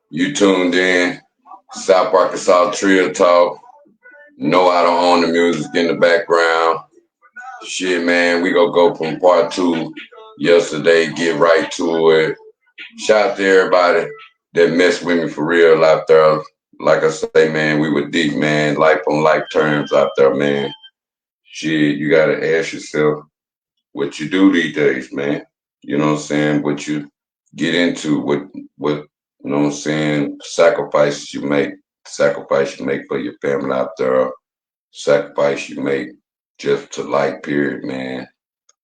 You tuned in, South Arkansas Trill Talk. Know I don't own the music in the background. Shit, man, we gonna go from part two yesterday, get right to it. Shout out to everybody that messed with me for real out there. Like I say, man, we were deep, man. Life on life terms out there, man. Shit, you gotta ask yourself what you do these days, man. You know what I'm saying? What you get into, what you know what I'm saying, sacrifice you make for your family out there, sacrifice you make just to life, period, man.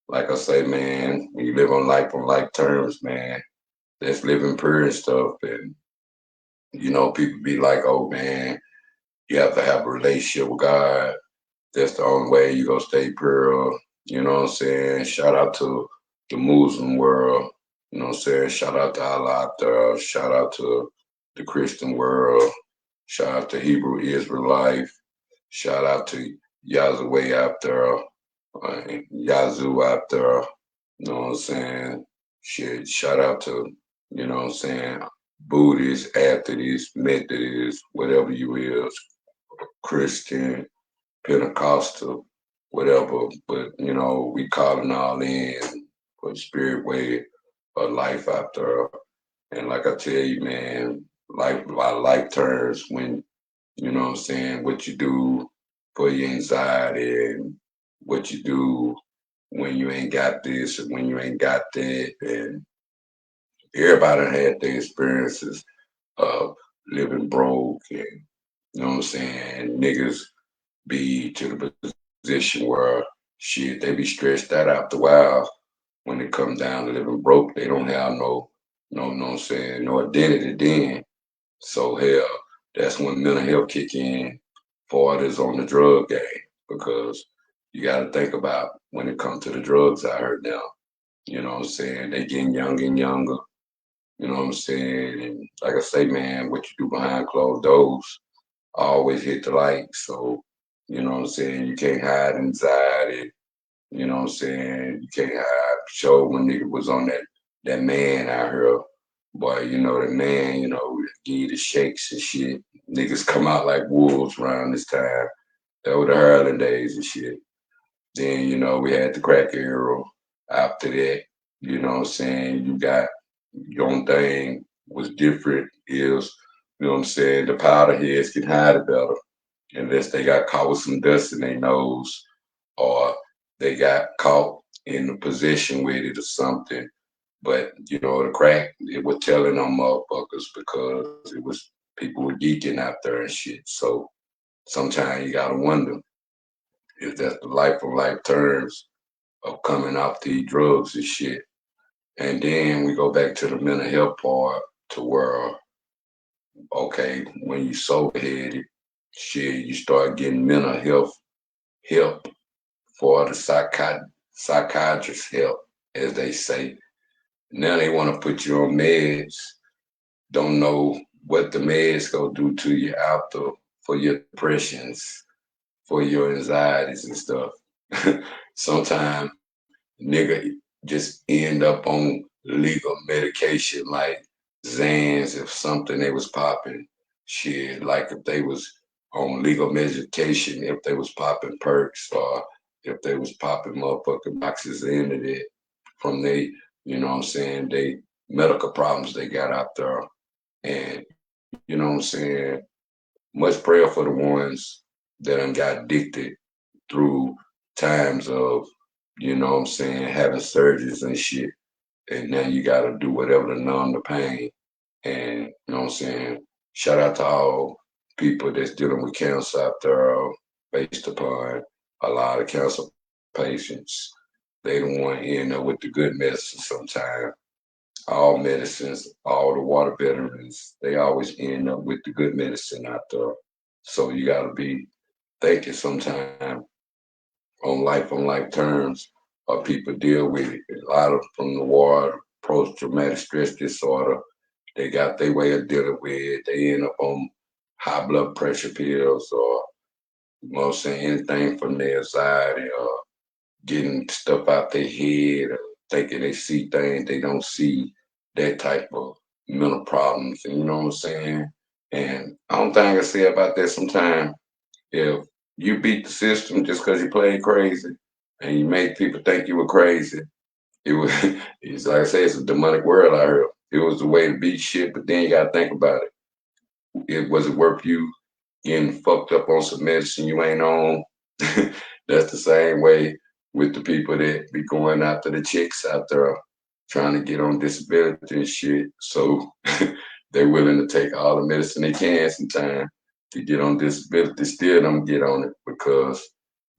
Like I say, man, when you live on life terms, man, that's living pure and stuff. And people be like, oh man, you have to have a relationship with God. That's the only way you gonna stay pure. You know what I'm saying? Shout out to the Muslim world. You know what I'm saying? Shout out to Allah out there. Shout out to the Christian world. Shout out to Hebrew Israelite. Shout out to Yazoo out there. Yazoo out there. You know what I'm saying? Shit. Shout out to, you know what I'm saying, Buddhists, Atheists, Methodists, whatever you is, Christian, Pentecostal, whatever. But we calling all in for the spirit way of life out there. And like I tell you, man, life a lot of life turns when what I'm saying, what you do for your anxiety and what you do when you ain't got this and when you ain't got that. And everybody had their experiences of living broke and what I'm saying, niggas be to the position where shit, they be stressed out after a while when it comes down to living broke. They don't have no, know what I'm saying, no identity then. So hell, that's when mental health kick in for others on the drug game because you got to think about when it comes to the drugs out here now. You know what I'm saying? They getting younger and younger. You know what I'm saying? And like I say, man, what you do behind closed doors always hit the light. So, you know what I'm saying? You can't hide anxiety. You know what I'm saying? You can't hide. Show when nigga was on that man out here. Boy, the man, give you the shakes and shit. Niggas come out like wolves around this time. That were the early days and shit. Then, we had the crack era. After that, you know what I'm saying? You got your own thing was different is, you know what I'm saying, the powder heads can hide it better unless they got caught with some dust in their nose or they got caught in a position with it or something. But the crack, it was telling on motherfuckers because it was people were geeking out there and shit. So sometimes you gotta wonder if that's the life of life terms of coming off these drugs and shit. And then we go back to the mental health part to where, okay, when you sober headed, shit, you start getting mental health help for the psychiatrist help, as they say. Now they want to put you on meds, don't know what the meds gonna do to you after for your depressions, for your anxieties and stuff. Sometimes nigga just end up on legal medication like Zans if something they was popping. Shit, like if they was on legal medication, if they was popping perks or if they was popping motherfucking boxes into it from they, you know what I'm saying, they medical problems they got out there. And you know what I'm saying, much prayer for the ones that done got addicted through times of, you know what I'm saying, having surgeries and shit. And now you gotta do whatever to numb the pain. And you know what I'm saying? Shout out to all people that's dealing with cancer out there based upon a lot of cancer patients. They don't want to end up with the good medicine sometimes. All medicines, all the water veterans, they always end up with the good medicine out there. So you gotta be thinking sometime on life terms people deal with it. A lot of from the war, post traumatic stress disorder, they got their way of dealing with it. They end up on high blood pressure pills or you know what I'm saying, anything from their anxiety or getting stuff out their head or thinking they see things they don't see. that type of mental problems. And you know what I'm saying? And I don't think I say about that sometimes. If you beat the system just because you played crazy and you made people think you were crazy, it was it's like I say, it's a demonic world out here. It was the way to beat shit, but then you gotta think about it. It was it worth you getting fucked up on some medicine you ain't on? That's the same way with the people that be going after the chicks out there trying to get on disability and shit. So they're willing to take all the medicine they can sometimes to get on disability. Still don't get on it because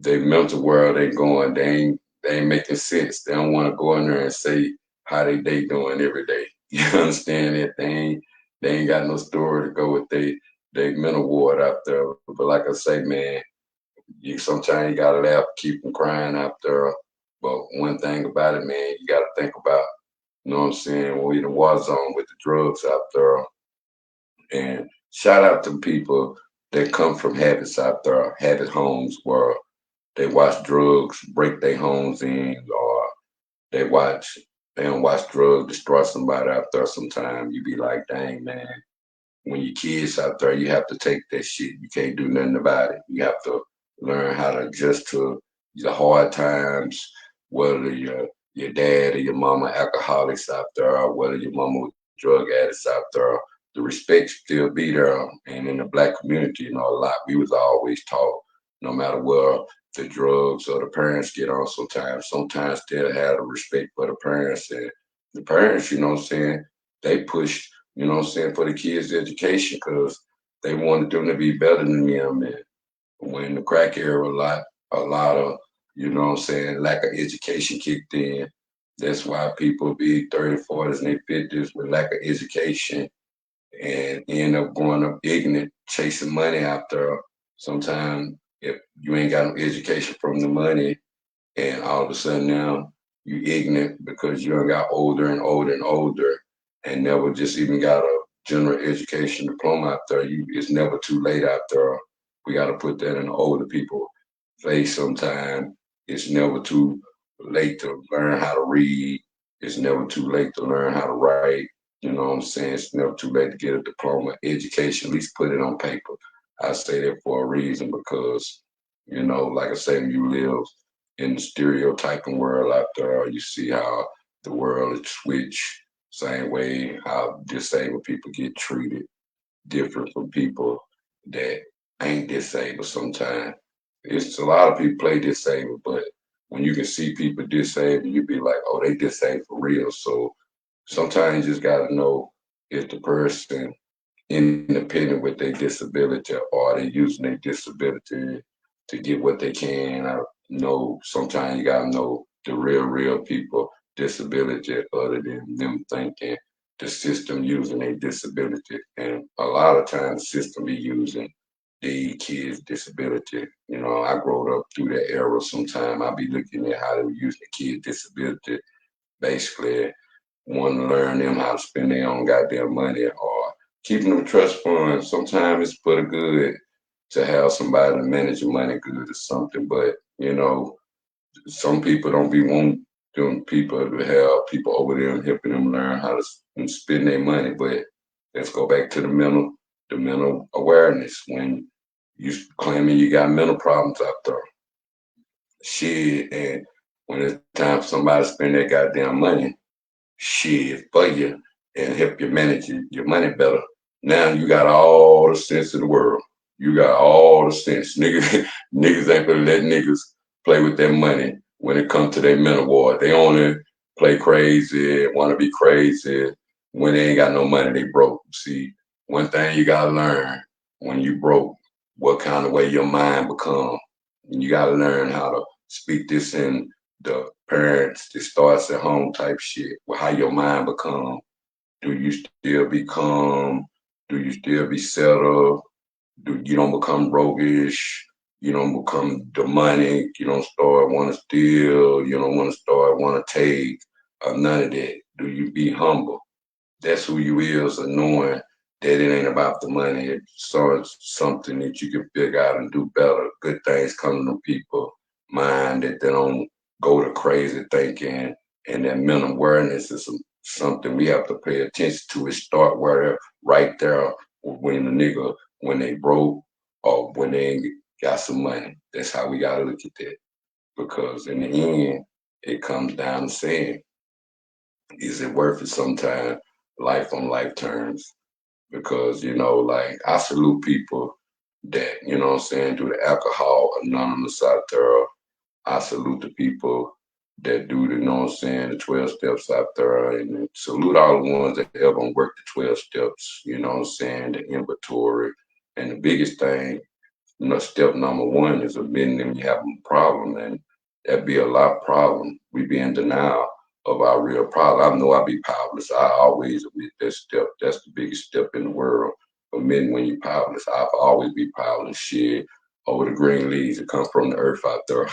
their mental world ain't going. They ain't making sense. They don't want to go in there and say how they doing every day. You understand that they ain't got no story to go with they mental ward out there. But like I say, man, you sometimes you gotta laugh, keep them crying out there. But one thing about it, man, you gotta think about, you know what I'm saying, when we in the war zone with the drugs out there. And shout out to people that come from habits out there, habit homes where they watch drugs break their homes in, or they watch they don't watch drugs destroy somebody out there. Sometimes you be like, dang man, when your kids out there, you have to take that shit. You can't do nothing about it. You have to learn how to adjust to the hard times, whether your dad or your mama alcoholics out there, or whether your mama was drug addicts out there. The respect still be there. And in the black community, you know, a lot we was always taught, no matter where the drugs or the parents get on sometimes they'll have the respect for the parents. And the parents, you know what I'm saying, they push, you know what I'm saying, for the kids' education because they wanted them to be better than them. And when the crack era, a lot of, you know what I'm saying, lack of education kicked in. That's why people be 30, 40s, and they 50s with lack of education and end up going up ignorant, chasing money after. Sometimes if you ain't got no education from the money, and all of a sudden now you ignorant because you done got older and older and older and never just even got a general education diploma out there. It's never too late out there. We got to put that in the older people face sometime. It's never too late to learn how to read. It's never too late to learn how to write. You know what I'm saying? It's never too late to get a diploma, education, at least put it on paper. I say that for a reason because, you know, like I say, when you live in the stereotyping world out there, you see how the world is switched. Same way how disabled people get treated, different from people that ain't disabled sometimes. It's a lot of people play disabled, but when you can see people disabled, you be like, oh, they disabled for real. So sometimes you just gotta know if the person independent with their disability or they using their disability to get what they can. I know sometimes you gotta know the real people disability other than them thinking the system using a disability. And a lot of times the system be using the kids' disability. You know, I grew up through that era. Sometime I be looking at how they were using the kids' disability, basically want to learn them how to spend their own goddamn money or keeping them trust funds. Sometimes it's pretty good to have somebody to manage your money good or something, but you know, some people don't be wanting them people to have people over there and helping them learn how to spend their money. But let's go back to the mental awareness. When you claiming you got mental problems out there, shit, and when it's time for somebody to spend their goddamn money, shit for you and help you manage your money better. Now you got all the sense of the world. You got all the sense. Niggas ain't gonna let niggas play with their money when it comes to their mental ward. They only play crazy, wanna be crazy. When they ain't got no money, they broke. See, one thing you gotta learn when you broke, what kind of way your mind become. You gotta learn how to speak this in the parents, it starts at home type shit. With how your mind become. Do you still be calm? Do you still be settled? Do you don't become roguish? You don't become demonic. You don't start want to steal. You don't want to start want to take. None of that. Do you be humble? That's who you is, and knowing that it ain't about the money. It's something that you can figure out and do better. Good things come to people mind that they don't go to crazy thinking, and that mental awareness is something we have to pay attention to. It start where they're right there when the nigga when they broke or when they ain't got some money. That's how we gotta look at that. Because in the end, it comes down to saying, is it worth it sometime, life on life terms? Because, like I salute people that, what I'm saying, do the alcohol anonymous out there. I salute the people that do the, the 12 steps out there, and salute all the ones that ever work the 12 steps, the inventory. And the biggest thing, step number one is admitting that you have a problem, and that be a lot problem. We be in denial of our real problem. I know I be powerless. I always admit that step. That's the biggest step in the world. Admitting when you powerless. I've always be powerless. Shit, over the green leaves that come from the earth out there.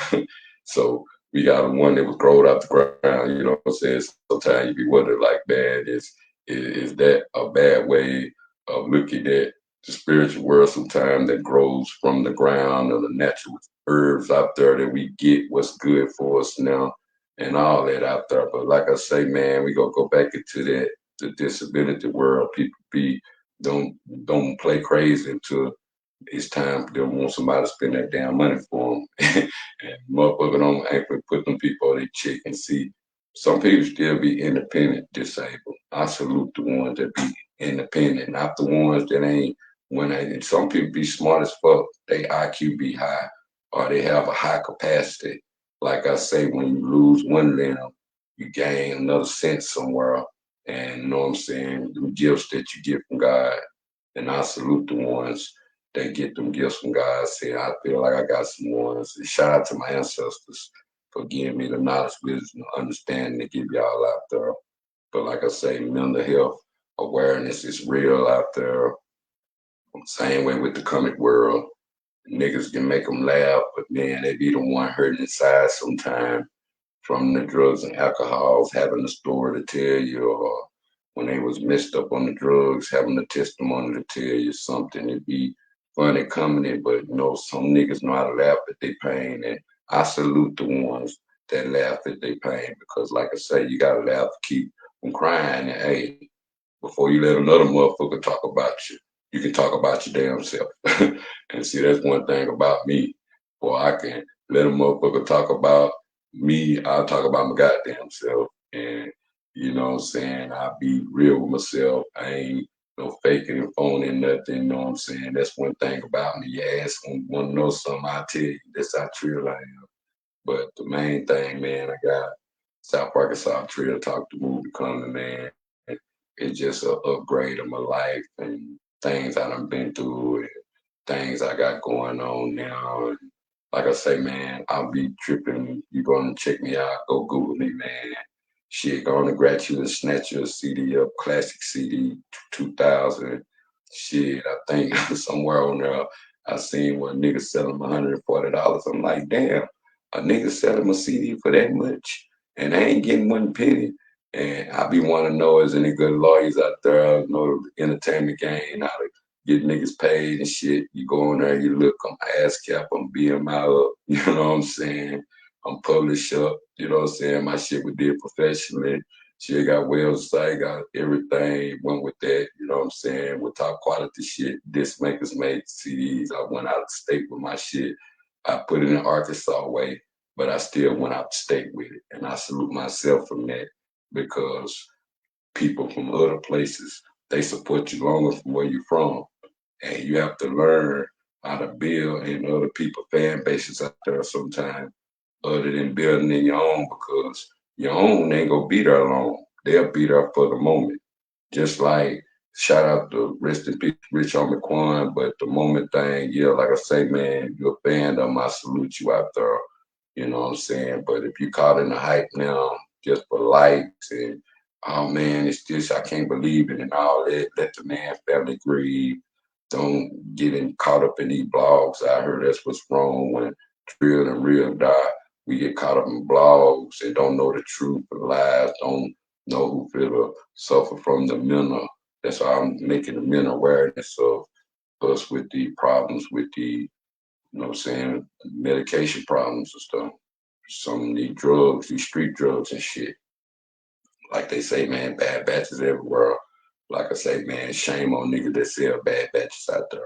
So we got one that was growing out the ground. You know what I'm saying? Sometimes you be wondering, like, man, is that a bad way of looking at the spiritual world sometimes that grows from the ground or the natural herbs out there that we get what's good for us now and all that out there. But like I say, man, we gonna go back into that the disability world. People be don't don't play crazy until it's time for them want somebody to spend that damn money for them. And motherfucker don't actually put them people on their check and see. Some people still be independent disabled. I salute the ones that be independent, not the ones that ain't when they, some people be smart as fuck, they IQ be high or they have a high capacity. Like I say, when you lose one limb, you gain another sense somewhere. And you know what I'm saying? The gifts that you get from God. And I salute the ones that get them gifts from God. Saying I feel like I got some ones. And shout out to my ancestors for giving me the knowledge, wisdom, understanding to give y'all out there. But like I say, mental health awareness is real out there. Same way with the comic world. Niggas can make them laugh, but man, they be the one hurting inside sometimes from the drugs and alcohols, having a story to tell you, or when they was messed up on the drugs, having a testimony to tell you something. It'd be funny coming in, but some niggas know how to laugh at their pain, and I salute the ones that laugh at their pain because, like I say, you gotta laugh to keep from crying. And hey, before you let another motherfucker talk about you, you can talk about your damn self. And see, that's one thing about me. Boy, I can let a motherfucker talk about me, I'll talk about my goddamn self. And you know what I'm saying? I'll be real with myself. I ain't no faking and phoning nothing, you know what I'm saying? That's one thing about me. You ask want to know something, I'll tell you. That's how Trill I am. But the main thing, man, I got South Arkansas Trill Talk the Movie coming, man. It's just an upgrade of my life and things I done been through and things I got going on now. And like I say, man, I'll be tripping. You gonna check me out? Go Google me, man. Shit, go on and grab you and snatch your CD up, classic CD 2000. Shit, I think somewhere on there I seen one nigga selling $140. I'm like, damn, a nigga selling a CD for that much, and I ain't getting one penny. And I be want to know is any good lawyers out there, know the entertainment game, how to get niggas paid and shit. You go in there, you look, I'm ASCAP, I'm BMI up, you know what I'm saying? I'm published up, you know what I'm saying? My shit was did professionally. Shit got website, got everything, went with that, you know what I'm saying? With top quality shit, disc makers made CDs. I went out of state with my shit. I put it in Arkansas way, but I still went out of state with it. And I salute myself from that because people from other places, they support you longer from where you're from. And you have to learn how to build in other people's fan bases out there sometimes, other than building in your own, because your own ain't gonna be there long. They'll be there for the moment. Just like shout out to rest in peace, Rich Homie Quan, but the moment thing, yeah, like I say, man, you're a fan of them, I salute you out there. You know what I'm saying? But if you caught in the hype now just for likes and oh man, it's this, I can't believe it and all that, let the man family grieve. Don't get caught up in these blogs. I heard that's what's wrong when Trill and Real die. We get caught up in blogs and don't know the truth, the lies, don't know who feel to suffer from the mental. That's why I'm making the mental awareness of us with the problems with the, what I'm saying, medication problems and stuff. Some of these drugs, these street drugs and shit. Like they say, man, bad batches everywhere. Like I say, man, shame on niggas that sell bad batches out there.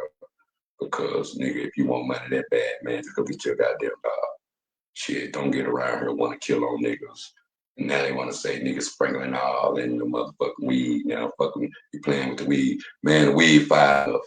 Because nigga, if you want money that bad, man, just go get your goddamn dog. Shit, don't get around here want to kill on niggas. Now they want to say niggas sprinkling all in the motherfucking weed. Now fucking you playing with the weed. Man, the weed fire enough.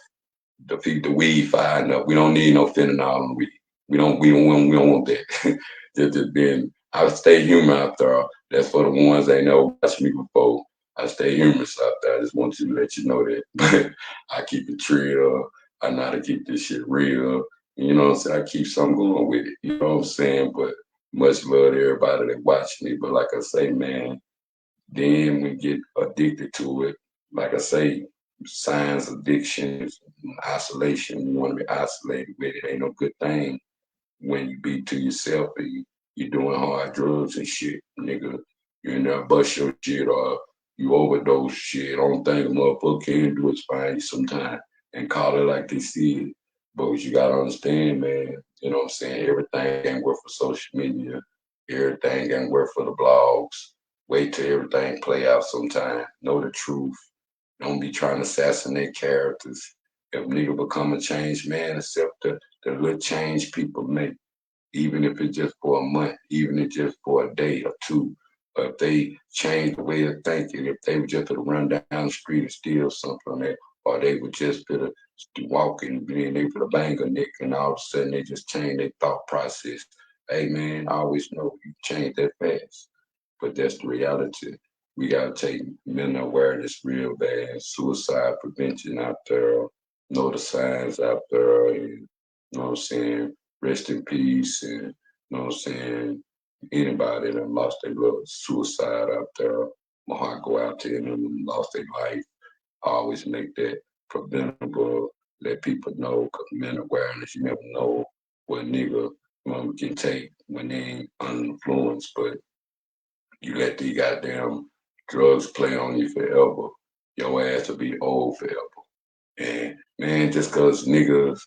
The weed fire enough. We don't need no fentanyl in the weed. We don't want that. Just being I stay human out there. That's for the ones that know watched me before. I stay humorous out there. I just want to let you know that. But I keep it trill. I know how to keep this shit real. You know what I'm saying? I keep something going with it. You know what I'm saying? But much love to everybody that watch me. But like I say, man, then we get addicted to it. Like I say, signs of addiction, isolation. You want to be isolated with it. Ain't no good thing when you be to yourself and you doing hard drugs and shit, nigga. You in there bust your shit or you overdose shit. Only thing a motherfucker can do is find you sometime and call it like they see it. But what you gotta understand, man, you know what I'm saying? Everything ain't work for social media. Everything ain't work for the blogs. Wait till everything play out sometime. Know the truth. Don't be trying to assassinate characters. If nigga become a changed man, accept the little change people make, even if it's just for a month, even if it's just for a day or two. But if they change the way of thinking, if they were just to run down the street and steal something, or they were just to walk and then they put a bang a nick and all of a sudden they just change their thought process. Hey man, I always know you change that fast. But that's the reality. We gotta take mental awareness real bad. Suicide prevention out there, know the signs out there, and you know what I'm saying. Rest in peace, and you know what I'm saying. Anybody that lost their love, suicide out there, my heart go out to them that lost their life. I always make that preventable. Let people know, cause mental awareness. You never know what nigga can take when they ain't uninfluenced, but you let these goddamn drugs play on you forever. Your ass will be old forever. And man, just cause niggas,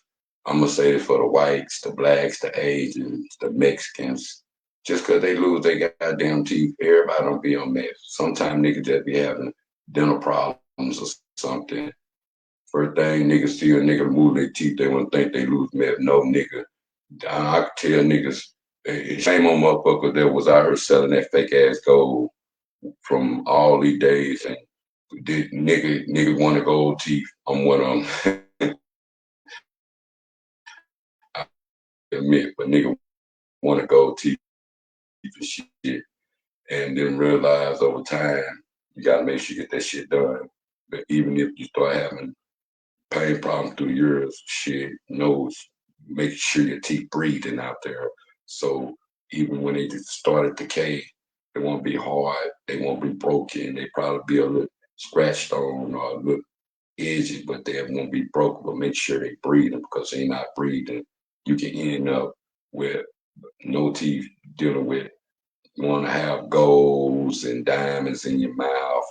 I'm gonna say this for the whites, the blacks, the Asians, the Mexicans, just cause they lose their goddamn teeth, everybody don't be on meth. Sometimes niggas just be having dental problems or something. First thing niggas see a nigga move their teeth, they wanna think they lose meth. No nigga. I could tell niggas, shame on motherfuckers that was out here selling that fake ass gold from all these days and did nigga want to gold teeth. I'm one of them. I admit, but nigga want to gold teeth and shit, and then realize over time you gotta make sure you get that shit done. But even if you start having pain problems through years, shit, nose, make sure your teeth breathing out there. So even when they just start to decay, they won't be hard, they won't be broken, they probably be a little scratched on or a little edgy, but they won't be broken. But make sure they breathing because they not breathing. You can end up with no teeth dealing with want to have golds and diamonds in your mouth.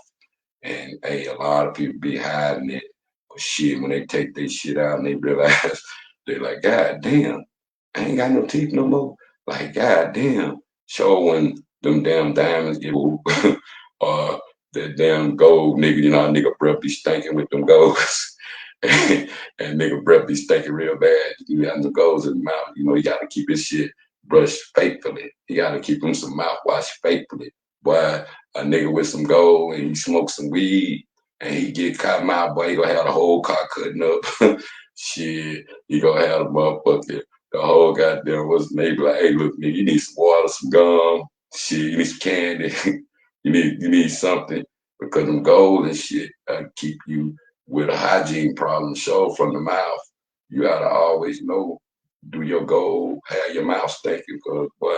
And hey, a lot of people be hiding it. But shit, when they take their shit out and they realize, they're like, God damn, I ain't got no teeth no more. Like, God damn. Show when them damn diamonds get or that damn gold nigga, you know, nigga breath be stinking with them golds. and nigga breath be stinking real bad. You got the golds in the mouth. You know, you gotta keep his shit brushed faithfully. You gotta keep him some mouthwash faithfully. Boy, a nigga with some gold and he smokes some weed and he get caught out, boy, he gonna have the whole car cutting up. Shit, he gonna have the motherfucker, the whole goddamn what's the name? Like, hey, look, nigga, you need some water, some gum, shit, you need some candy, you need something because them gold and shit keep you with a hygiene problem. Show from the mouth, you gotta always know, do your gold, have your mouth stinking, because boy,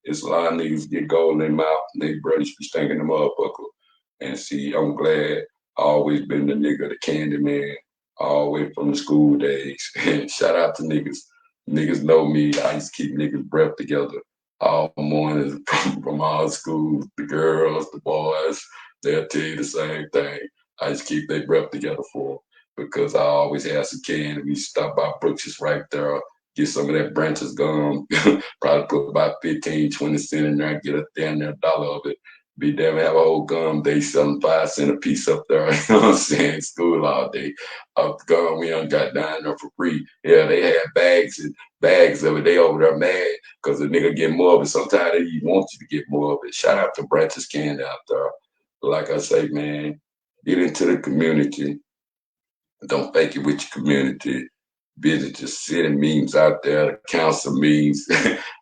it's a lot of niggas get gold in their mouth and they brothers be stinking the motherfucker. And see, I'm glad I always been the nigga, the candy man, all the way from the school days. Shout out to niggas. Niggas know me. I used to keep niggas' breath together all mornings from all schools. The girls, the boys, they'll tell you the same thing. I just keep their breath together for them because I always have some candy. We stop by Brooks right there, get some of that branches gum, probably put about 15, 20 cents in there, get a damn near dollar of it. Be damn have a whole gum day selling 5 cents a piece up there. You know what I'm saying? School all day. Up the gum, we done got down there for free. Yeah, they had bags and bags of it. They over there mad because the nigga get more of it. Sometimes they want you to get more of it. Shout out to Branches Candy out there. But like I say, man, get into the community. Don't fake it with your community. Visit your city meetings out there, the council meetings.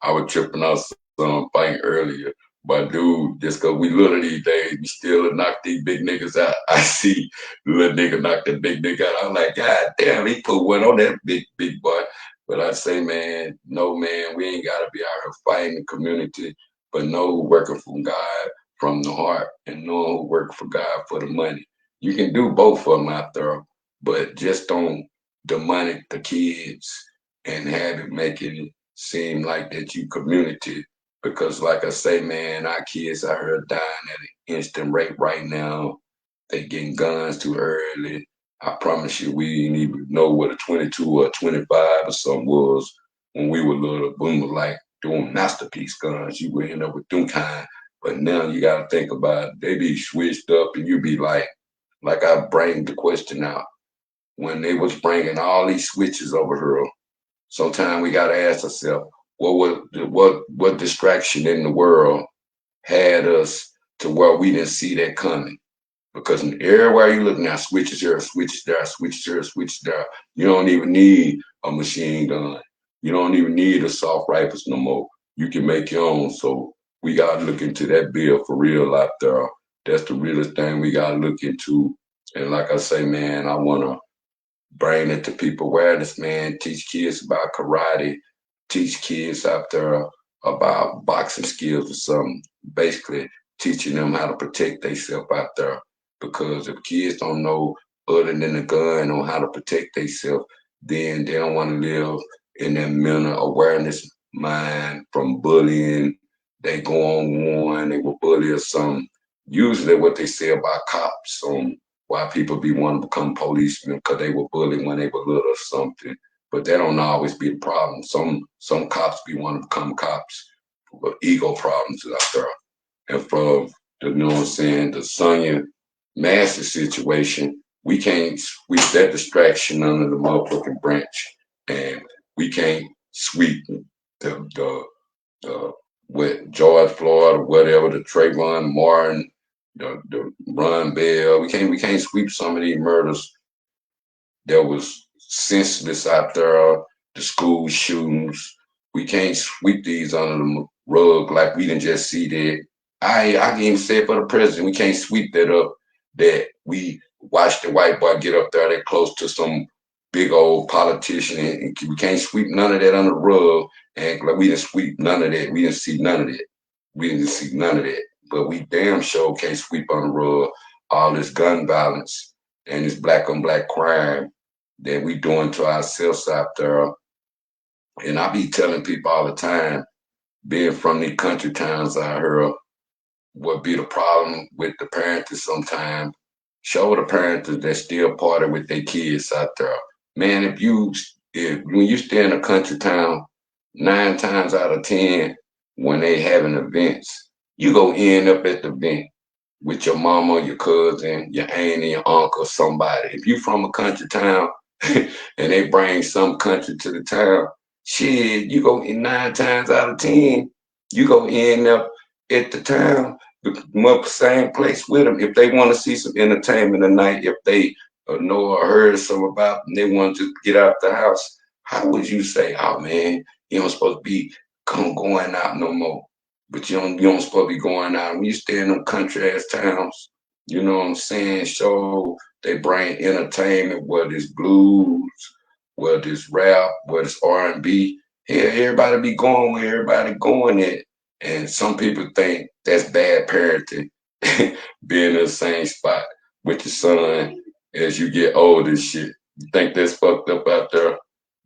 I was tripping out some fighting earlier. But dude, just cause we little these days, we still knock these big niggas out. I see the little nigga knock that big nigga out. I'm like, God damn, he put one on that big boy. But I say, man, no, man, we ain't gotta be out here fighting the community, but no working from God from the heart and no work for God for the money. You can do both of them out there, but just don't demonic the kids and have it making it seem like that you community. Because like I say, man, our kids out here dying at an instant rate right now. They getting guns too early. I promise you, we didn't even know what a 22 or a 25 or something was when we were little. We were like doing masterpiece guns. You would end up with them kind. But now you got to think about it. They be switched up and you be like I bring the question out when they was bringing all these switches over here. Sometimes we gotta ask ourselves, what distraction in the world had us to where we didn't see that coming? Because everywhere you look now, switches here, switches there, switches here, switches there. You don't even need a machine gun. You don't even need assault rifles no more. You can make your own. So we gotta look into that bill for real out there. That's the realest thing we gotta look into. And like I say, man, I wanna bring it to people awareness, man. Teach kids about karate. Teach kids out there about boxing skills or something. Basically, teaching them how to protect themselves out there. Because if kids don't know other than the gun on how to protect themselves, then they don't want to live in that mental awareness mind from bullying. They go on one, they will bully or something. Usually, what they say about cops on why people be wanting to become policemen because they were bullied when they were little or something. But that don't always be the problem. Some cops be wanting to become cops, but ego problems out there. And from the, you know what I'm saying, the Sonya Master situation, we can't sweep that distraction under the motherfucking branch, and we can't sweep the with George Floyd or whatever, the Trayvon Martin, the Ron Bell. We can't sweep some of these murders that was senseless out there, the school shootings. We can't sweep these under the rug like we didn't just see that. I can even say it for the president. We can't sweep that up that we watched the white boy get up there that close to some big old politician and we can't sweep none of that under the rug and like we didn't sweep none of that. We didn't see none of that. We didn't see none of that. But we damn sure can't sweep on the rug all this gun violence and this black on black crime that we doing to ourselves out there. And I be telling people all the time, being from these country towns out here, what be the problem with the parents sometimes. Show the parents that still party with their kids out there. Man, if when you stay in a country town, 9 times out of 10, when they having events, you go end up at the event with your mama, your cousin, your auntie, your uncle, somebody. If you from a country town and they bring some country to the town, shit, you go in 9 times out of 10, you go end up at the town, the same place with them. If they want to see some entertainment tonight, if they know or heard some about and they want to get out the house, how would you say, oh man, you don't supposed to be going out no more? But you don't supposed to be going out. When you stay in them country ass towns, you know what I'm saying? So they bring entertainment, whether it's blues, whether it's rap, whether it's R&B. Yeah, everybody be going where everybody going at. And some people think that's bad parenting, being in the same spot with your son as you get older and shit. You think that's fucked up out there,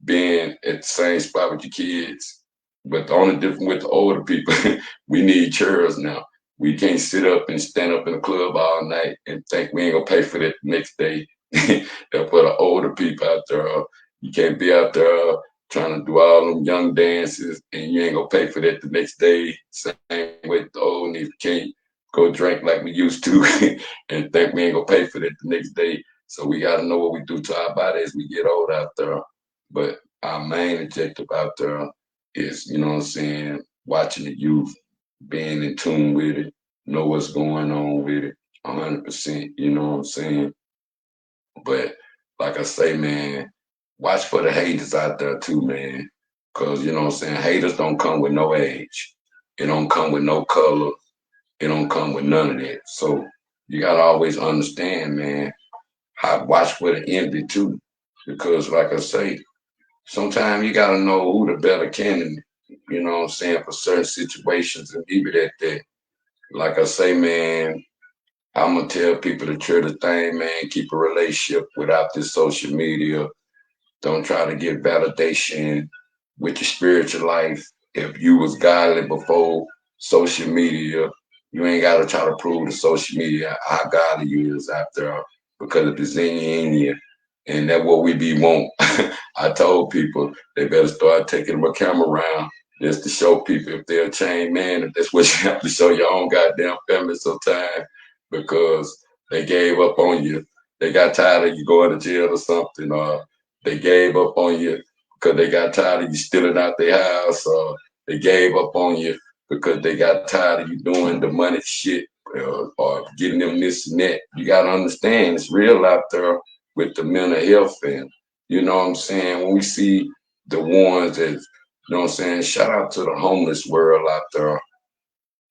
being at the same spot with your kids. But the only difference with the older people, we need chairs now. We can't sit up and stand up in the club all night and think we ain't gonna pay for that the next day. And for the older people out there, you can't be out there trying to do all them young dances and you ain't gonna pay for that the next day. Same with the old niggas. Can't go drink like we used to and think we ain't gonna pay for that the next day. So we gotta know what we do to our body as we get old out there. But our main objective out there is, you know what I'm saying, watching the youth, being in tune with it, know what's going on with it, 100%, you know what I'm saying? But like I say, man, watch for the haters out there too, man. Cause you know what I'm saying, haters don't come with no age. It don't come with no color. It don't come with none of that. So you gotta always understand, man, how watch for the envy too. Because like I say, sometimes you gotta know who the better candidate, you know what I'm saying, for certain situations and leave it at that. Like I say, man, I'm gonna tell people to try the thing, man, keep a relationship without this social media. Don't try to get validation with your spiritual life. If you was godly before social media, you ain't gotta try to prove to social media how godly you is out there. Because if it's in you, and that's what we be want. I told people they better start taking my camera around just to show people if they're a chained man, if that's what you have to show your own goddamn family sometimes, because they gave up on you. They got tired of you going to jail or something, or they gave up on you because they got tired of you stealing out their house, or they gave up on you because they got tired of you doing the money shit, or getting them this and that. You got to understand, it's real out there with the mental health, and you know what I'm saying? When we see the ones that, you know what I'm saying, shout out to the homeless world out there,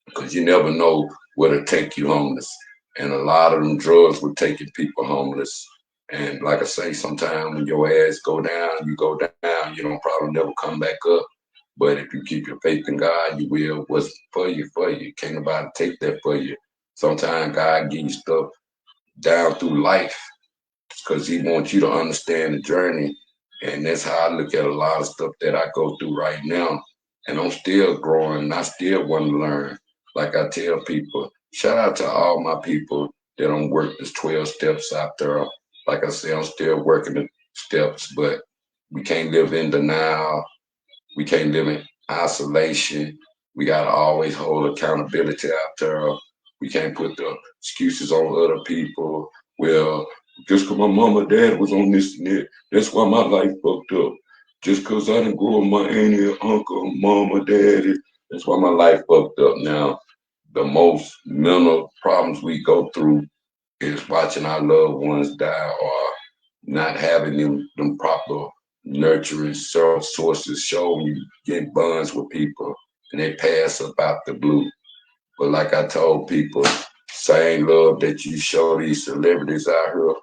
because you never know what'll take you homeless. And a lot of them drugs were taking people homeless. And like I say, sometimes when your ass go down, you go down, you don't probably never come back up. But if you keep your faith in God, you will. What's for you, for you. Can't nobody take that for you. Sometimes God gives you stuff down through life because he wants you to understand the journey. And that's how I look at a lot of stuff that I go through right now. And I'm still growing and I still want to learn. Like I tell people, shout out to all my people that don't work this 12 steps out there. Like I say, I'm still working the steps, but we can't live in denial. We can't live in isolation. We got to always hold accountability out there. We can't put the excuses on other people. Well, just because my mom and dad was on this and that, that's why my life fucked up. Just because I didn't grow up with my auntie, or uncle, mom, or daddy, that's why my life fucked up. Now, the most mental problems we go through is watching our loved ones die, or not having them proper nurturing sources showing you get bonds with people and they pass about the blue. But like I told people, same love that you show these celebrities out here,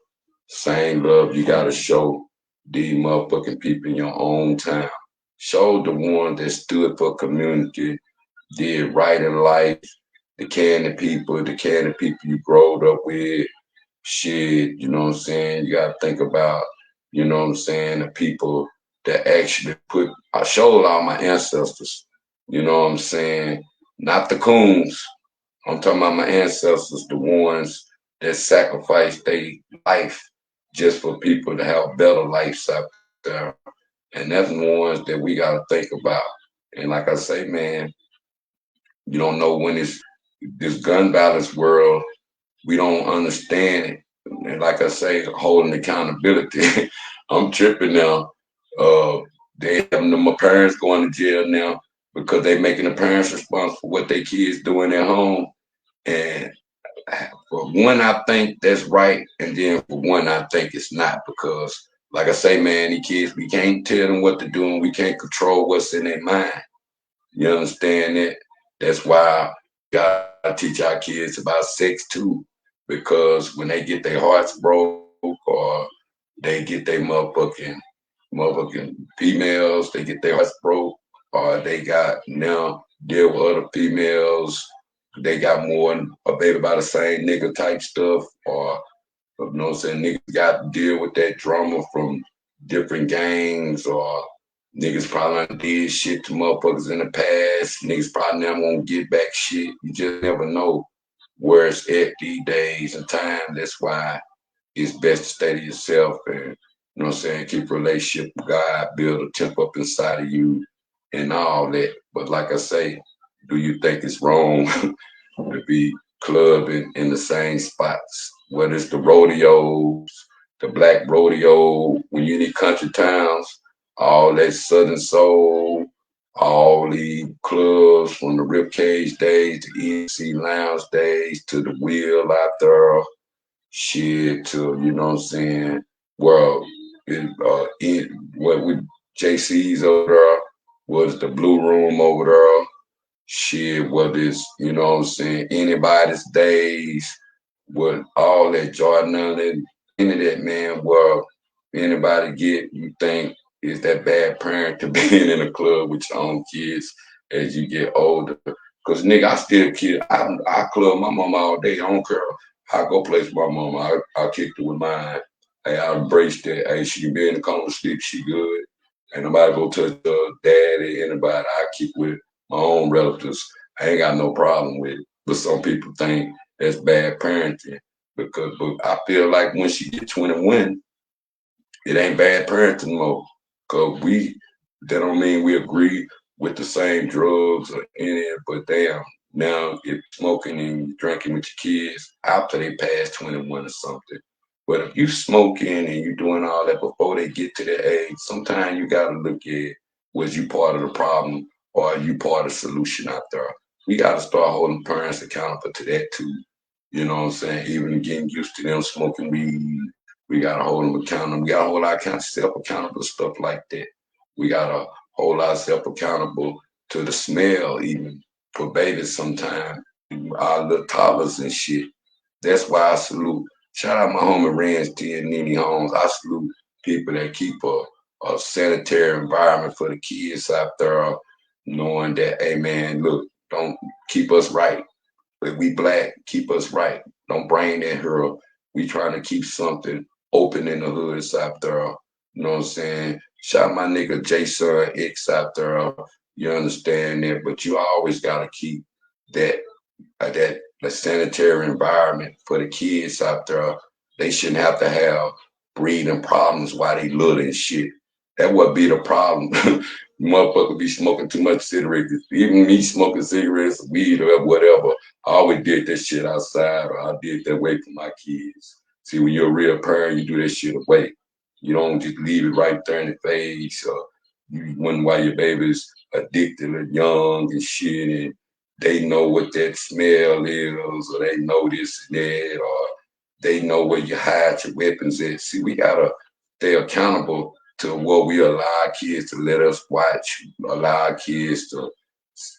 same love you gotta show these motherfucking people in your own town. Show the ones that stood for community, did right in life, the kind of people you growed up with, shit, you know what I'm saying? You gotta think about, you know what I'm saying, the people that actually put, I showed all my ancestors, you know what I'm saying? Not the coons. I'm talking about my ancestors, the ones that sacrificed their life just for people to have better lives out there. And that's the ones that we gotta think about. And like I say, man, you don't know when it's this gun violence world, we don't understand it. And like I say, holding accountability. I'm tripping now. They having my parents going to jail now because they making the parents responsible for what their kids doing at home. And for one, I think that's right, and then for one, I think it's not because, like I say, man, these kids, we can't tell them what to do, and we can't control what's in their mind. You understand that? That's why we gotta teach our kids about sex too, because when they get their hearts broke or they get their motherfucking females, they get their hearts broke, or they got now deal with other females, they got more a baby by the same nigga type stuff, or you know what I'm saying, niggas got to deal with that drama from different gangs, or niggas probably did shit to motherfuckers in the past. Niggas probably never won't get back shit. You just never know where it's at these days and time. That's why it's best to stay to yourself and, you know what I'm saying, keep a relationship with God, build a temp up inside of you and all that. But like I say, do you think it's wrong to be clubbing in the same spots, whether it's the rodeos, the black rodeo, when you need country towns, all that Southern Soul, all the clubs from the Ribcage days, the EC Lounge days, to the Wheel out there, shit, to, you know what I'm saying, well, what with JC's over there, was the Blue Room over there, shit, whether it's, you know what I'm saying, anybody's days, with all that Jordan and any of that, man, well, anybody get you think is that bad parent to being in a club with your own kids as you get older. Cause nigga, I still kid, I club my mama all day. I don't care. I go place with my mama. I kick it with mine. Hey, I embrace that. Hey, she can be in the corner sleep, she good. Ain't nobody go touch her daddy, anybody. I keep with my own relatives. I ain't got no problem with it. But some people think that's bad parenting because but I feel like when she get 21, it ain't bad parenting no more. Cause that don't mean we agree with the same drugs or any, but damn, now if smoking and drinking with your kids after they pass 21 or something. But if you smoking and you doing all that before they get to that age, sometimes you gotta look at, was you part of the problem or are you part of the solution out there? We gotta start holding parents accountable to that too. You know what I'm saying? Even getting used to them smoking weed, we gotta hold them accountable. We gotta hold ourselves accountable to stuff like that. We gotta hold ourselves accountable to the smell, even for babies sometimes, our little toddlers and shit. That's why I salute. Shout out my homie Rance T and Nene Holmes. I salute people that keep a sanitary environment for the kids out there, knowing that, hey man, look, don't keep us right. If we black, keep us right. Don't bring that here. We trying to keep something open in the hoods out there. You know what I'm saying? Shout my nigga Jason X out there. You understand that? But you always gotta keep that that the sanitary environment for the kids out there. They shouldn't have to have breathing problems while they little and shit. That would be the problem. Motherfucker be smoking too much cigarettes. Even me smoking cigarettes, weed, or whatever. I always did that shit outside, or I did that way for my kids. See, when you're a real parent, you do that shit away. You don't just leave it right there in the face, or you wonder why your baby's addicted or young and shit, and they know what that smell is, or they know this and that, or they know where you hide your weapons at. See, we gotta stay accountable to what we allow our kids to let us watch, allow our kids to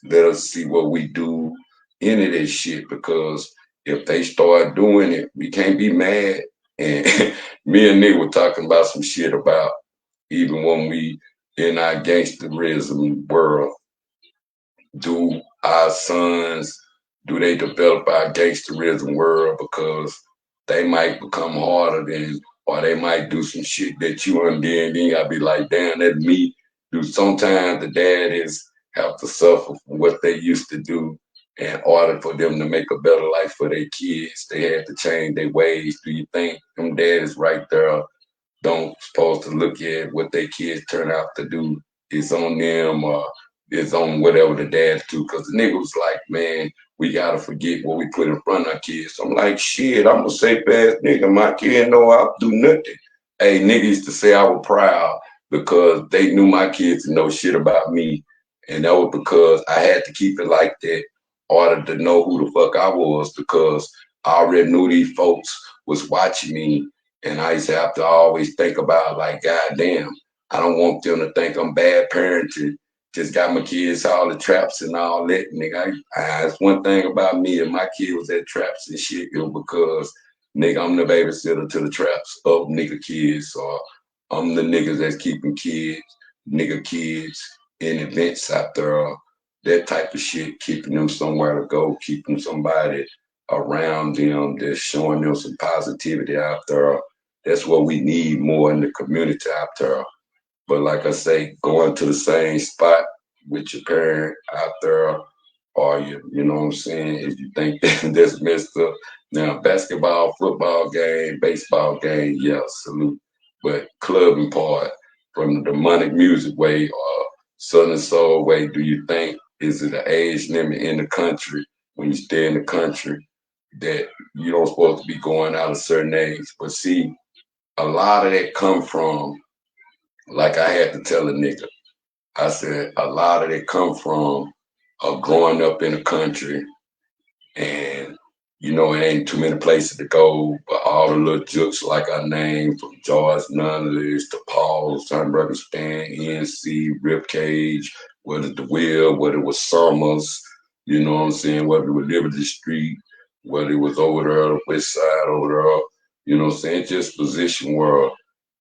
let us see what we do, any of this shit, because if they start doing it, we can't be mad. And me and Nick were talking about some shit about even when we in our gangsterism world, do our sons, do they develop our gangsterism world, because they might become harder than, or they might do some shit that you undid, and then you gotta be like, damn, that me. Do sometimes the dad is have to suffer from what they used to do in order for them to make a better life for their kids. They had to change their ways. Do you think them dads right there don't supposed to look at what their kids turn out to do? It's on them, or it's on whatever the dads do. Cause the nigga was like, man, we gotta forget what we put in front of our kids. So I'm like, shit, I'm a safe ass nigga. My kid know I'll do nothing. Hey, nigga used to say I was proud because they knew my kids to know shit about me. And that was because I had to keep it like that in order to know who the fuck I was, because I already knew these folks was watching me, and I used to have to always think about, like, God damn, I don't want them to think I'm bad parenting. Just got my kids all the traps and all that, nigga. That's one thing about me. If my kid was at traps and shit, it was because, nigga, I'm the babysitter to the traps of nigga kids, or I'm the niggas that's keeping kids, nigga kids in events out there, that type of shit, keeping them somewhere to go, keeping somebody around them that's showing them some positivity out there. That's what we need more in the community out there. But like I say, going to the same spot with your parent out there, or you know what I'm saying, if you think that's messed up. Now, basketball, football game, baseball game, yeah, salute. But clubbing part, from the demonic music way or Southern Soul way, do you think, is it an age limit in the country when you stay in the country? that you don't supposed to be going out a certain age. But see, a lot of that come from, like I had to tell a nigga, I said a lot of it come from growing up in the country, and it ain't too many places to go, but all the little jokes like I named, from George Nunley's to Paul, Sternberger Span, ENC, Ribcage, whether it the Will, whether it was Summers, you know what I'm saying, whether it was Liberty Street, whether it was over there, the West Side over there, you know what I'm saying, just position where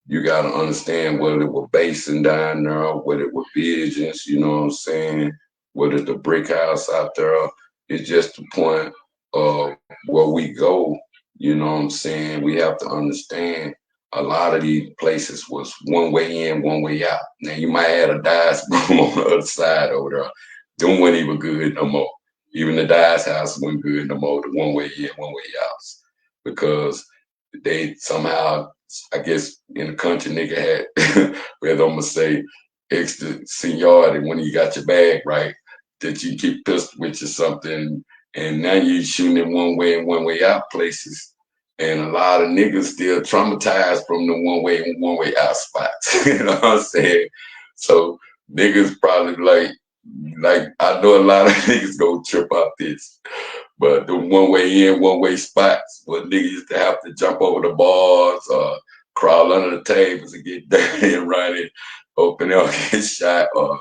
you got to understand whether it was Basin down there, whether it was Pigeons, you know what I'm saying, whether it's the brick house out there. It's just the point of where we go, you know what I'm saying? We have to understand a lot of these places was one way in, one way out. Now you might have a dice room on the other side over there. Them wasn't even good no more. Even the dice house wasn't good no more, the one way in, one way out. Because they somehow, I guess, in the country, nigga had, whether I'm gonna say, extra seniority when you got your bag right, that you keep pistol with you something, and now you shooting in one way and one way out places. And a lot of niggas still traumatized from the one way and one way out spots. You know what I'm saying? So niggas probably like I know a lot of niggas go trip out this. But the one way in, one way spots where niggas used to have to jump over the bars or crawl under the tables and get dirty and running, open up, get shot, or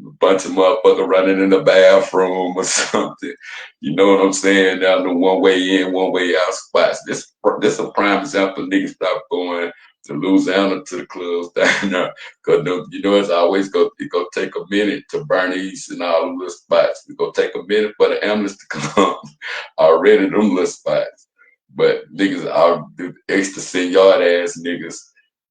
a bunch of motherfuckers running in the bathroom or something. You know what I'm saying? Down the one way in, one way out spots. This a prime example. Niggas stop going to Louisiana to the clubs down there. Cause it's always it go take a minute to burn east and all the little spots. It go take a minute for the ambulance to come. Already them little spots. But niggas are the extra senior ass niggas.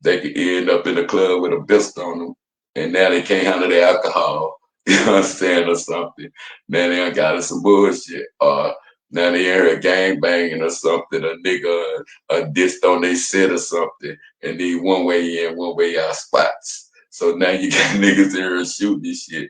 They could end up in the club with a pistol on them, and now they can't handle the alcohol. You know what I'm saying, or something. Now they done got in some bullshit. Or now they hear a gang banging or something. A nigga dissed on they set or something, and need one way in, one way out spots. So now you got niggas there shooting this shit,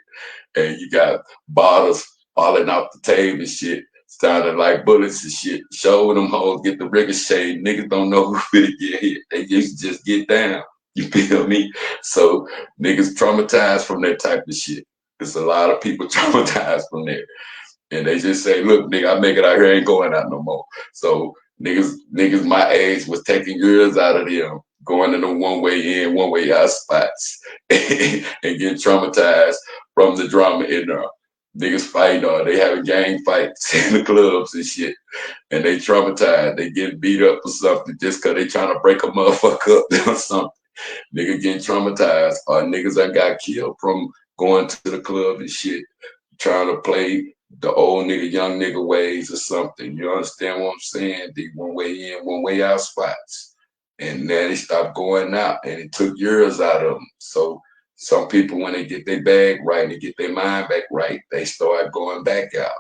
and you got bottles falling off the table and shit, sounding like bullets and shit. Show them hoes get the ricochet. Niggas don't know who finna get hit. They just get down. You feel me? So niggas traumatized from that type of shit. There's a lot of people traumatized from there. And they just say, look, nigga, I make it out here, ain't going out no more. So niggas my age was taking years out of them, going in the one way in, one way out spots, and getting traumatized from the drama in there. Niggas fighting, or they having gang fights in the clubs and shit, and they traumatized. They getting beat up or something just because they trying to break a motherfucker up or something. Nigga getting traumatized, or niggas that got killed from going to the club and shit, trying to play the old nigga, young nigga ways or something. You understand what I'm saying? The one way in, one way out spots. And then they stopped going out, and it took years out of them. So some people, when they get their bag right and they get their mind back right, they start going back out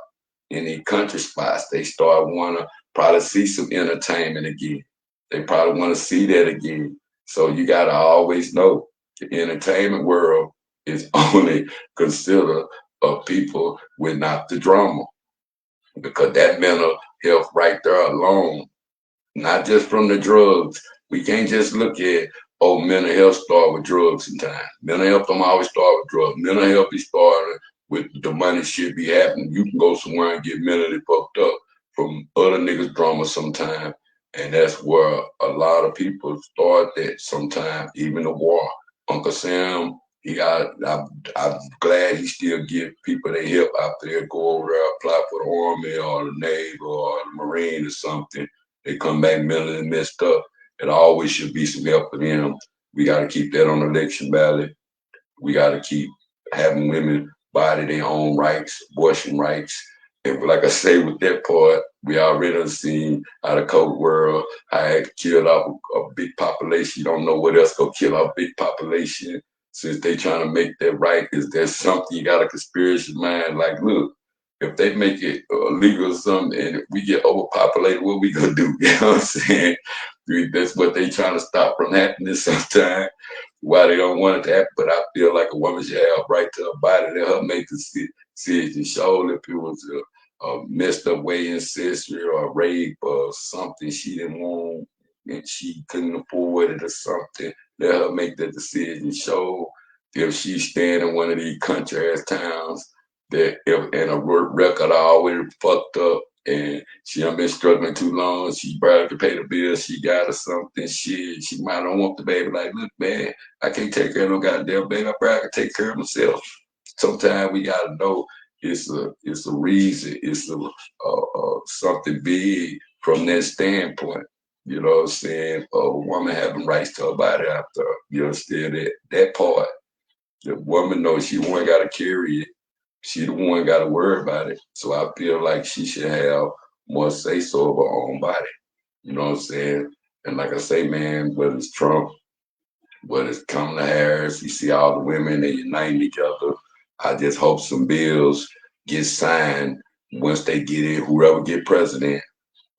in the country spots. They start want to probably see some entertainment again. They probably want to see that again. So you got to always know the entertainment world is only considered of people without the drama, because that mental health right there alone, not just from the drugs. We can't just look at, oh, mental health start with drugs sometimes. Mental health don't always start with drugs. Mental health be started with the money shit be happening. You can go somewhere and get mentally fucked up from other niggas' drama sometimes. And that's where a lot of people start that sometimes, even the war. Uncle Sam, I'm glad he still give people their help out there, go over there, apply for the Army or the Navy or the Marine or something. They come back mentally messed up. It always should be some help for them. We got to keep that on the election ballot. We got to keep having women body their own rights, abortion rights. And like I say, with that part, we already seen how the code world, how it killed off a big population. You don't know what else gonna kill off big population. Since they trying to make that right, is there something you got a conspiracy mind? Like, look, if they make it illegal or something and we get overpopulated, what we gonna do? You know what I'm saying? That's what they trying to stop from happening sometimes. Why they don't want it to happen, but I feel like a woman should have right to her body, let her make the decision. Show if it was a messed up way ancestry or rape or something she didn't want and she couldn't afford it or something. Let her make that decision. Show if she's staying in one of these country ass towns that if and a work record already fucked up and she done been struggling too long, she probably to pay the bills she got or something, she might not want the baby. Like, look, man, I can't take care of no goddamn baby. I probably can take care of myself. Sometimes we gotta know it's a reason, it's something big from that standpoint. You know what I'm saying? A woman having rights to her body after you understand that part. The woman knows she the one got to carry it. She the one got to worry about it. So I feel like she should have more say so of her own body. You know what I'm saying? And like I say, man, whether it's Trump, whether it's Kamala Harris, you see all the women they uniting together. I just hope some bills get signed once they get in. Whoever get president,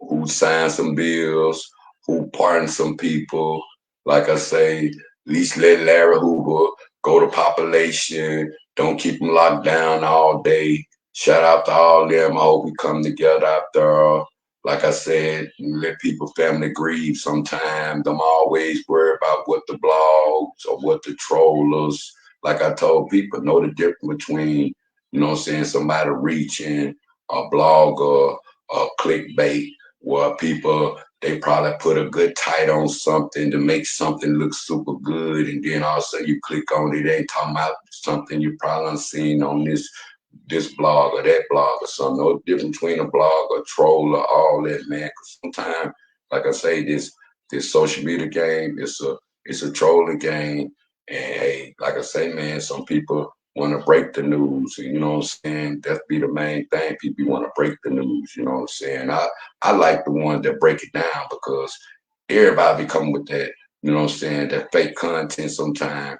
who signed some bills, who pardoned some people. Like I say, at least let Larry Hoover go to population. Don't keep them locked down all day. Shout out to all them. I hope we come together out there. Like I said, let people family grieve sometimes. I'm always worried about what the blogs or what the trollers. Like I told people, know the difference between, you know what I'm saying, somebody reaching, a blogger, or clickbait where people they probably put a good title on something to make something look super good, and then all of a sudden you click on it, they ain't talking about something you probably seen on this blog or that blog or something. No difference between a blog or troll or all that, man. Because sometimes, like I say, this social media game, it's a trolling game, and hey, like I say, man, some people want to break the news. You know what I'm saying? That be the main thing. People want to break the news. You know what I'm saying? I like the ones that break it down because everybody be coming with that. You know what I'm saying? That fake content sometimes.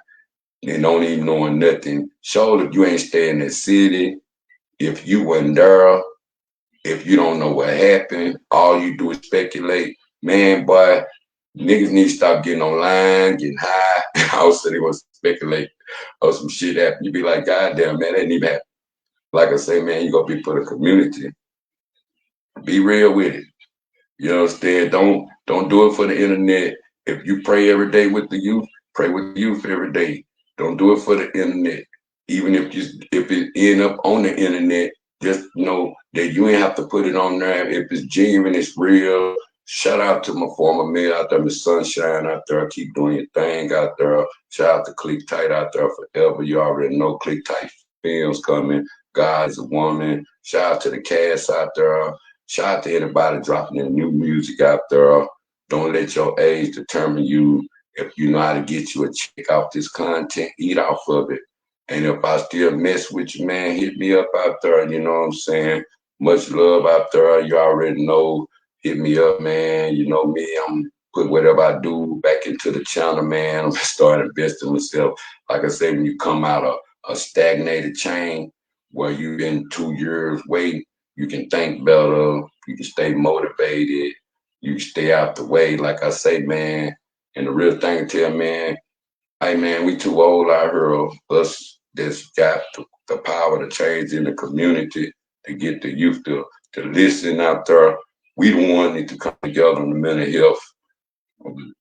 They don't even knowing nothing. Show that you ain't staying in the city. If you wasn't there, if you don't know what happened, all you do is speculate. Man, boy, niggas need to stop getting online, getting high. I was sitting want to speculate or some shit happen. You be like, God damn, man, that didn't even happen. Like I say, man, you gotta be for the community. Be real with it. You understand? Don't do it for the internet. If you pray every day with the youth, pray with the youth every day. Don't do it for the internet. Even if it end up on the internet, just know that you ain't have to put it on there. If it's genuine, it's real. Shout out to my former mayor out there, Miss Sunshine out there. Keep doing your thing out there. Shout out to Click Tight out there forever. You already know Click Tight films coming. God is a woman. Shout out to the cast out there. Shout out to anybody dropping in new music out there. Don't let your age determine you. If you know how to get you a check off this content, eat off of it. And if I still mess with you, man, hit me up out there. You know what I'm saying? Much love out there. You already know. Hit me up, man. You know me. I'm put whatever I do back into the channel, man. I'm starting investing myself. Like I said, when you come out of a stagnated chain where you've been 2 years waiting, you can think better, you can stay motivated, you can stay out the way. Like I say, man, and the real thing to tell, man, hey man, we too old out here of us that's got the power to change in the community to get the youth to listen out there. We the one need to come together on the mental health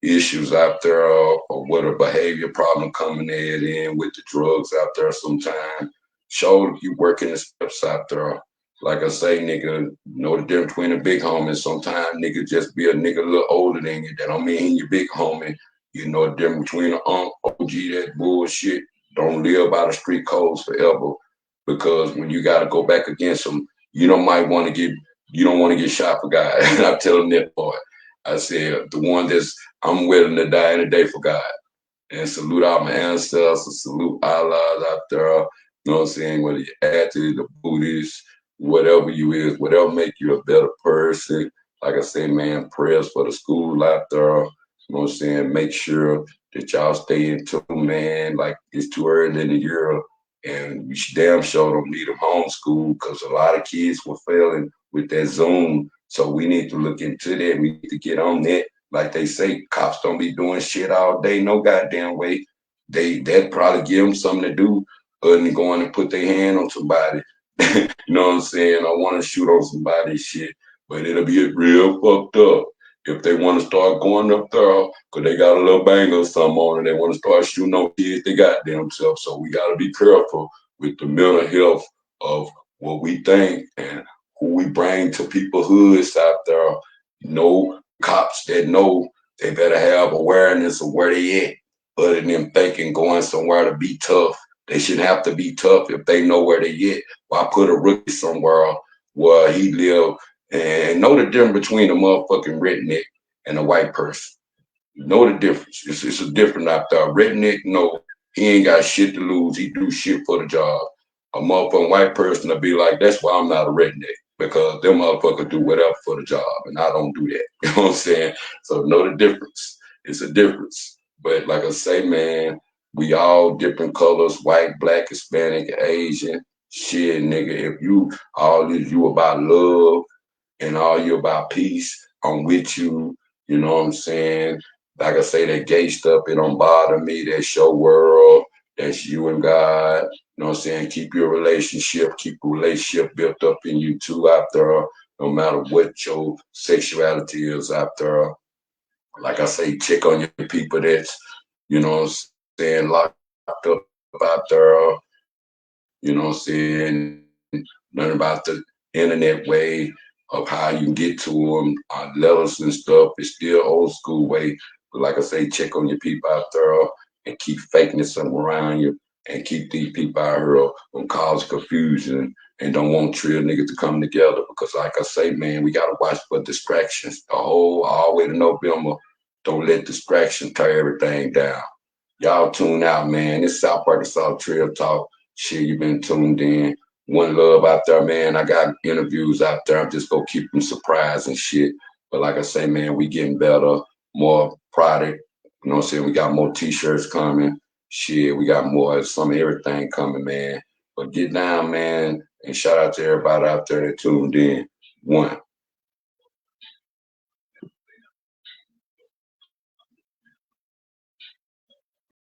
issues out there or what a behavior problem coming in with the drugs out there sometimes. Show you working the steps out there. Like I say, nigga, know the difference between a big homie. Sometimes nigga just be a nigga a little older than you. That don't mean he your big homie. You know the difference between an OG, that bullshit. Don't live by the street codes forever. Because when you gotta go back against them, you don't want to get shot for God. And I tell them that part. I said, the one that's I'm willing to die any day for God. And salute all my ancestors, salute Allah out there. You know what I'm saying? Whether you're atheist, a Buddhist, whatever you is, whatever make you a better person. Like I say, man, prayers for the school out there. You know what I'm saying? Make sure that y'all stay in tune, man. Like it's too early in the year. And you damn sure don't need them homeschool because a lot of kids were failing with that Zoom. So we need to look into that. We need to get on that. Like they say, cops don't be doing shit all day, no goddamn way. They'd probably give them something to do other than going and put their hand on somebody. You know what I'm saying? I want to shoot on somebody's shit, but it'll be real fucked up if they want to start going up there because they got a little bang or something on and they want to start shooting on kids they got themselves. So we got to be careful with the mental health of what we think and who we bring to people's hoods out there. No cops that know they better have awareness of where they at, other than them thinking going somewhere to be tough. They shouldn't have to be tough if they know where they at. Why put a rookie somewhere where he live and know the difference between a motherfucking redneck and a white person? Know the difference. It's a difference out there. Redneck, no, he ain't got shit to lose. He do shit for the job. A motherfucking white person will be like, that's why I'm not a redneck. Because them motherfuckers do whatever for the job, and I don't do that. You know what I'm saying? So know the difference. It's a difference. But like I say, man, we all different colors, white, black, Hispanic, Asian. Shit, nigga, if you all is you about love and all you about peace, I'm with you. You know what I'm saying? Like I say, that gay stuff, it don't bother me. That's your world. That's you and God. You know what I'm saying? Keep your relationship, keep a relationship built up in you two out there, no matter what your sexuality is out there. Like I say, check on your people that's, you know what I'm saying, locked up out there. You know what I'm saying? Learn about the internet way of how you can get to them, letters and stuff. It's still old school way. But like I say, check on your people out there and keep fakeness around you and keep these people out here from cause confusion and don't want Trill niggas to come together because like I say, man, we gotta watch for distractions. The whole all the way to November. Don't let distractions tear everything down. Y'all tune out, man. This South Arkansas Trill Talk. Shit, you been tuned in. One love out there, man. I got interviews out there. I'm just gonna keep them surprised and shit. But like I say, man, we getting better, more product. You know what I'm saying? We got more t-shirts coming. Shit, we got more some of everything coming, man. But get down, man, and shout out to everybody out there that tuned in. One.